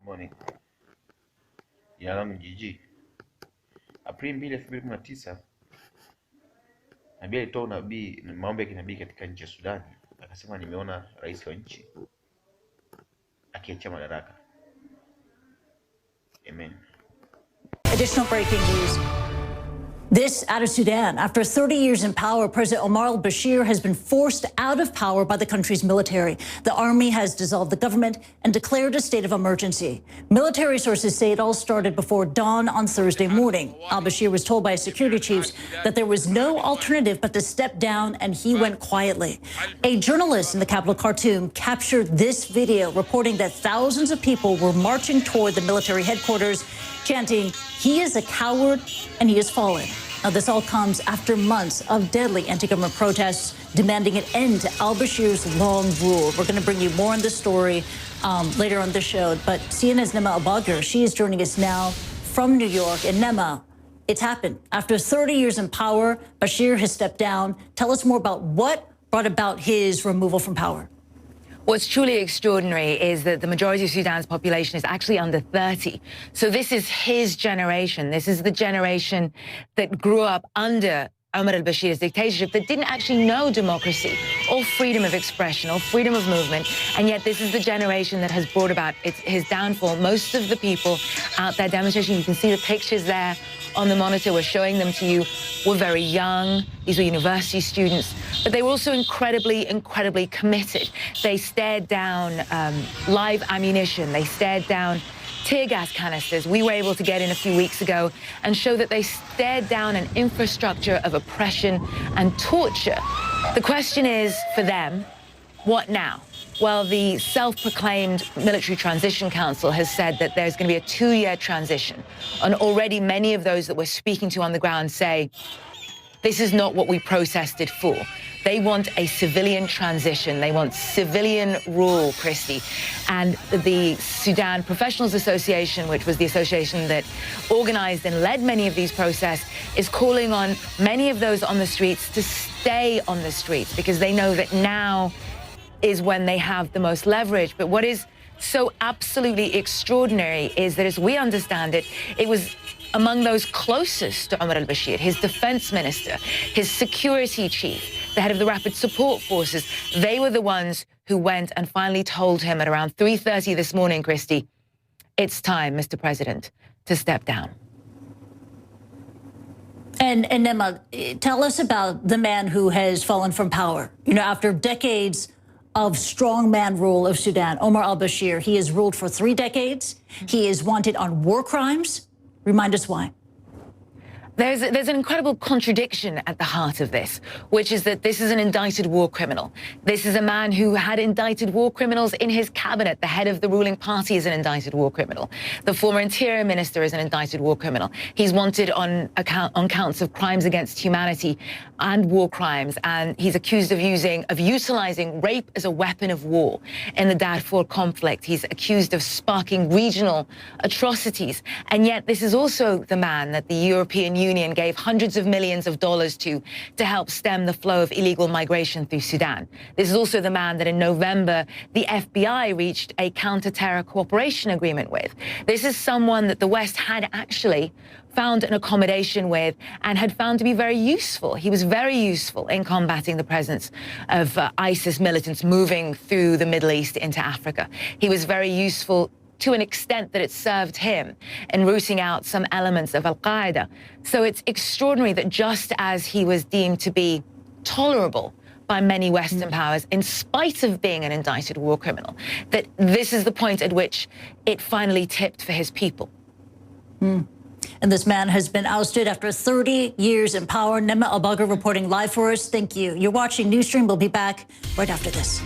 Morning. Jina langu ni Jiji. Aprili 2, 2019, Nabii alitoa unabii na maombi ya kinabii katika nchi ya Sudan. Akasema nimeona rais wa nchi akiachia madaraka. Amen. Additional breaking news. This out of Sudan. After 30 years in power, President Omar Al-Bashir has been forced out of power by the country's military. The army has dissolved the government and declared a state of emergency. Military sources say it all started before dawn on Thursday morning. Al-Bashir was told by his security chiefs that there was no alternative but to step down, and he went quietly. A journalist in the capital, Khartoum, captured this video reporting that thousands of people were marching toward the military headquarters, chanting, "He is a coward and he has fallen." Now, this all comes after months of deadly anti-government protests demanding an end to al-Bashir's long rule. We're going to bring you more on this story later on the show. But CNN's Nema Al-Bagir, she is joining us now from New York. And Nema, it's happened. After 30 years in power, Bashir has stepped down. Tell us more about what brought about his removal from power. What's truly extraordinary is that the majority of Sudan's population is actually under 30. So this is his generation. This is the generation that grew up under Omar al-Bashir's dictatorship, that didn't actually know democracy or freedom of expression or freedom of movement. And yet this is the generation that has brought about his downfall. Most of the people out there demonstrating, you can see the pictures there on the monitor, we're showing them to you, were very young. These were university students, but they were also incredibly committed. They stared down live ammunition. They stared down tear gas canisters. We were able to get in a few weeks ago and show that they stared down an infrastructure of oppression and torture. The question is, for them, what now? Well, the self-proclaimed Military Transition Council has said that there's going to be a 2-year transition. And already many of those that we're speaking to on the ground say, this is not what we protested for. They want a civilian transition. They want civilian rule, Christy. And the Sudan Professionals Association, which was the association that organized and led many of these protests, is calling on many of those on the streets to stay on the streets because they know that now is when they have the most leverage. But what is so absolutely extraordinary is that, as we understand it, it was among those closest to Omar al-Bashir, his defense minister, his security chief, the head of the rapid support forces, they were the ones who went and finally told him at around 3:30 this morning, Christy, it's time, Mr. President, to step down. And Nema, tell us about the man who has fallen from power. You know, after decades of strongman rule of Sudan, Omar al-Bashir, he has ruled for 3 decades. He is wanted on war crimes. Remind us why. There's an incredible contradiction at the heart of this, which is that this is an indicted war criminal. This is a man who had indicted war criminals in his cabinet. The head of the ruling party is an indicted war criminal. The former interior minister is an indicted war criminal. He's wanted on counts of crimes against humanity and war crimes, and he's accused of utilizing rape as a weapon of war in the Darfur conflict. He's accused of sparking regional atrocities, and yet this is also the man that the European Union gave hundreds of millions of dollars to help stem the flow of illegal migration through Sudan. This is also the man that in November the FBI reached a counter-terror cooperation agreement with. This is someone that the West had actually found an accommodation with and had found to be very useful. He was very useful in combating the presence of ISIS militants moving through the Middle East into Africa. He was very useful to an extent that it served him in rooting out some elements of Al-Qaeda. So it's extraordinary that just as he was deemed to be tolerable by many Western powers, in spite of being an indicted war criminal, that this is the point at which it finally tipped for his people. And this man has been ousted after 30 years in power. Nema Al-Bagir reporting live for us. Thank you. You're watching Newsstream. We'll be back right after this.